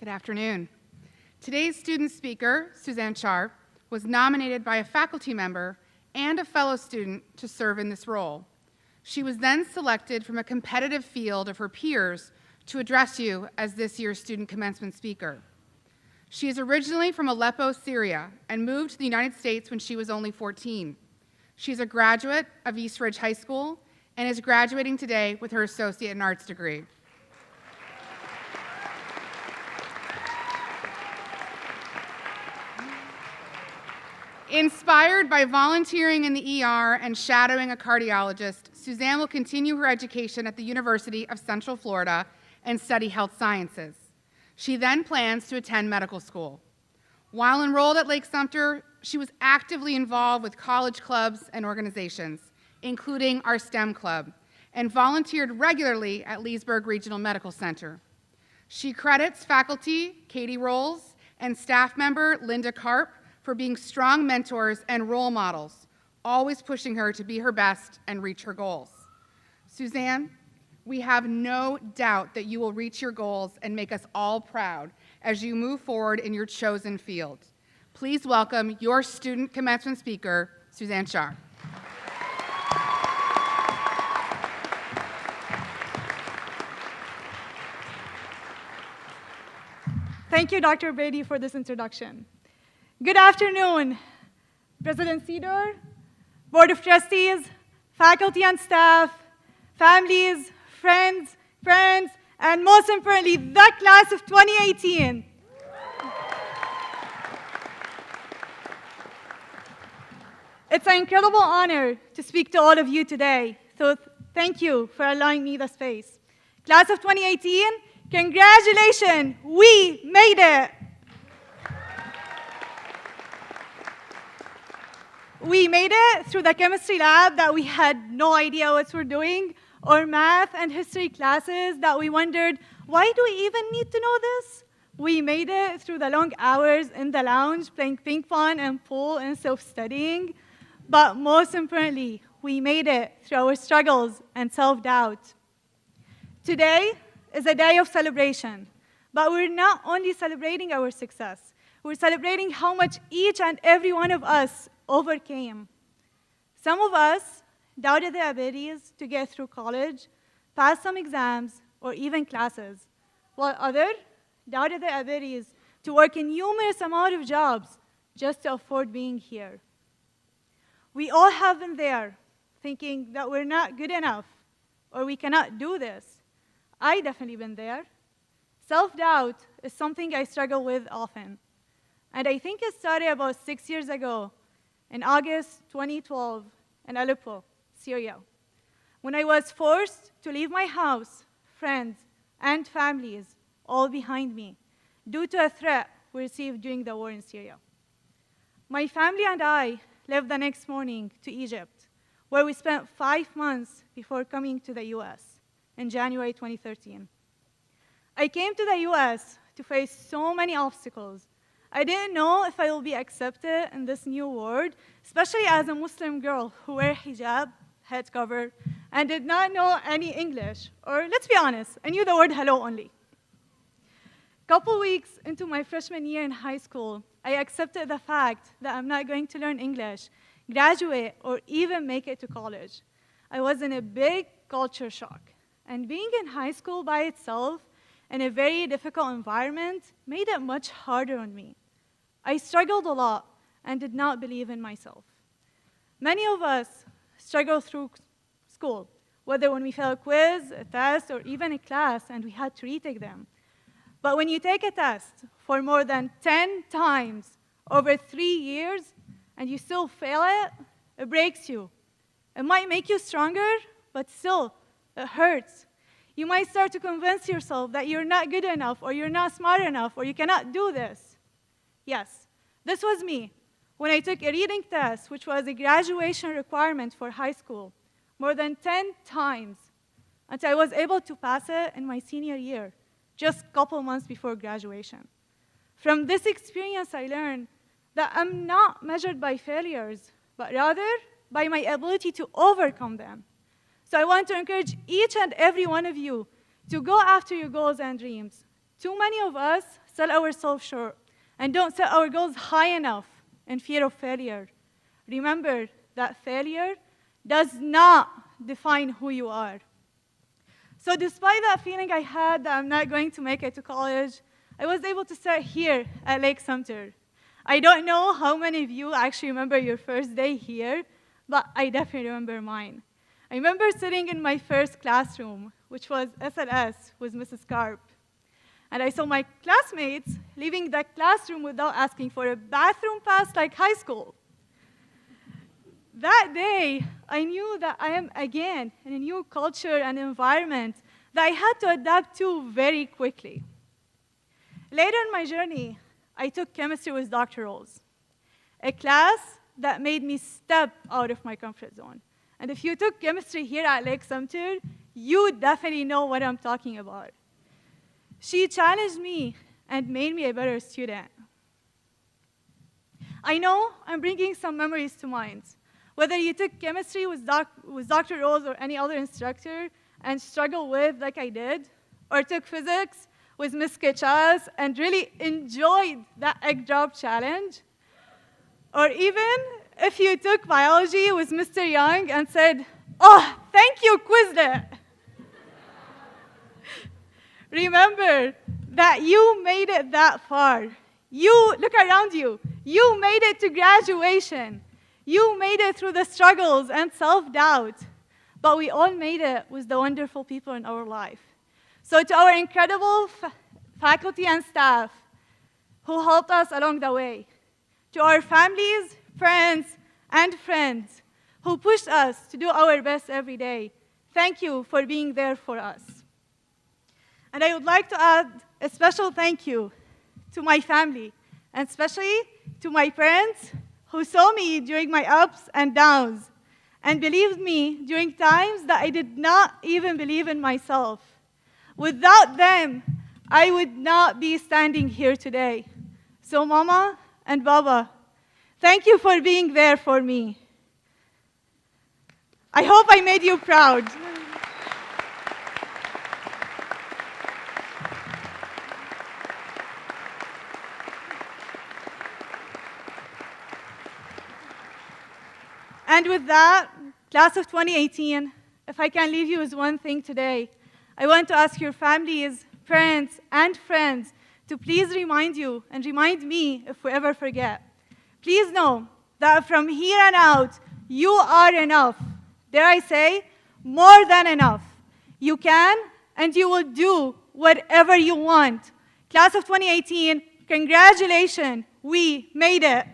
Good afternoon. Today's student speaker, Suzanne Chaar, was nominated by a faculty member and a fellow student to serve in this role. She was then selected from a competitive field of her peers to address you as this year's student commencement speaker. She is originally from Aleppo, Syria, and moved to the United States when she was only 14. She's a graduate of East Ridge High School and is graduating today with her Associate in Arts degree. Inspired by volunteering in the ER and shadowing a cardiologist, Suzanne will continue her education at the University of Central Florida and study health sciences. She then plans to attend medical school. While enrolled at Lake-Sumter, she was actively involved with college clubs and organizations, including our STEM club, and volunteered regularly at Leesburg Regional Medical Center. She credits faculty Katie Rolls and staff member Linda Karp for being strong mentors and role models, always pushing her to be her best and reach her goals. Suzanne, we have no doubt that you will reach your goals and make us all proud as you move forward in your chosen field. Please welcome your student commencement speaker, Suzanne Chaar. Thank you, Dr. Brady, for this introduction. Good afternoon, President Cedar, Board of Trustees, faculty and staff, families, friends, and most importantly, the class of 2018. It's an incredible honor to speak to all of you today, so thank you for allowing me the space. Class of 2018, congratulations, we made it. We made it through the chemistry lab that we had no idea what we're doing, or math and history classes that we wondered, why do we even need to know this? We made it through the long hours in the lounge playing ping pong and pool and self-studying. But most importantly, we made it through our struggles and self-doubt. Today is a day of celebration, but we're not only celebrating our success, we're celebrating how much each and every one of us overcame. Some of us doubted their abilities to get through college, pass some exams, or even classes, while others doubted their abilities to work in numerous amount of jobs just to afford being here. We all have been there, thinking that we're not good enough, or we cannot do this. I definitely been there. Self-doubt is something I struggle with often. And I think it started about 6 years ago, in August 2012, in Aleppo, Syria, when I was forced to leave my house, friends, and families all behind me due to a threat we received during the war in Syria. My family and I left the next morning to Egypt, where we spent 5 months before coming to the US in January 2013. I came to the US to face so many obstacles. I didn't know if I will be accepted in this new world, especially as a Muslim girl who wear hijab, head cover, and did not know any English. Or let's be honest, I knew the word hello only. Couple weeks into my freshman year in high school, I accepted the fact that I'm not going to learn English, graduate, or even make it to college. I was in a big culture shock. And being in high school by itself in a very difficult environment made it much harder on me. I struggled a lot and did not believe in myself. Many of us struggle through school, whether when we fail a quiz, a test, or even a class, and we had to retake them. But when you take a test for more than 10 times over 3 years, and you still fail it, it breaks you. It might make you stronger, but still, it hurts. You might start to convince yourself that you're not good enough, or you're not smart enough, or you cannot do this. Yes, this was me when I took a reading test, which was a graduation requirement for high school, more than 10 times, until I was able to pass it in my senior year, just a couple months before graduation. From this experience, I learned that I'm not measured by failures, but rather by my ability to overcome them. So I want to encourage each and every one of you to go after your goals and dreams, Too many of us sell ourselves short and don't set our goals high enough in fear of failure. Remember that failure does not define who you are. So despite that feeling I had that I'm not going to make it to college, I was able to start here at Lake-Sumter. I don't know how many of you actually remember your first day here, but I definitely remember mine. I remember sitting in my first classroom, which was SLS with Mrs. Carp. And I saw my classmates leaving that classroom without asking for a bathroom pass like high school. That day, I knew that I am again in a new culture and environment that I had to adapt to very quickly. Later in my journey, I took chemistry with Dr. Rose, a class that made me step out of my comfort zone. And if you took chemistry here at Lake-Sumter, you definitely know what I'm talking about. She challenged me and made me a better student. I know I'm bringing some memories to mind. Whether you took chemistry with Dr. Rose or any other instructor and struggled with like I did, or took physics with Ms. Chaar and really enjoyed that egg drop challenge, or even if you took biology with Mr. Young and said, "Oh, thank you, Quizlet." Remember that you made it that far. You, look around you. You made it to graduation. You made it through the struggles and self-doubt. But we all made it with the wonderful people in our life. So to our incredible faculty and staff who helped us along the way, to our families, friends, and friends who pushed us to do our best every day, thank you for being there for us. And I would like to add a special thank you to my family, and especially to my parents who saw me during my ups and downs and believed me during times that I did not even believe in myself. Without them, I would not be standing here today. So Mama and Baba, thank you for being there for me. I hope I made you proud. And with that, class of 2018, if I can leave you with one thing today, I want to ask your families, parents, and friends to please remind you and remind me if we ever forget. Please know that from here on out, you are enough. Dare I say, more than enough. You can and you will do whatever you want. Class of 2018, congratulations, we made it.